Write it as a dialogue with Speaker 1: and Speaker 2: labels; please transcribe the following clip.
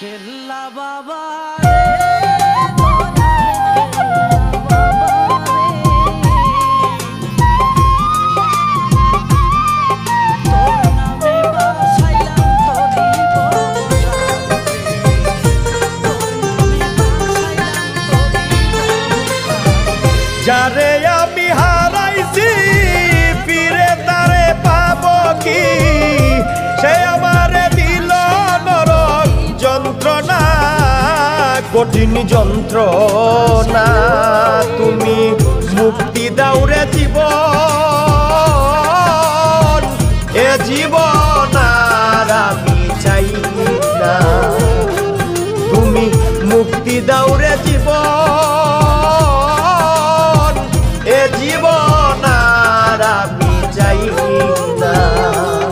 Speaker 1: কেল্লা বাবা
Speaker 2: যারে আমি হারাইছি ফিরে তারে পাবো কি, সে আমারে দিল নরক যন্ত্রণা, কঠিন যন্ত্রণা। তুমি মুক্তি দাও রে জীবন, এ জীবন আর আমি চাই না। তুমি মুক্তি দাও রে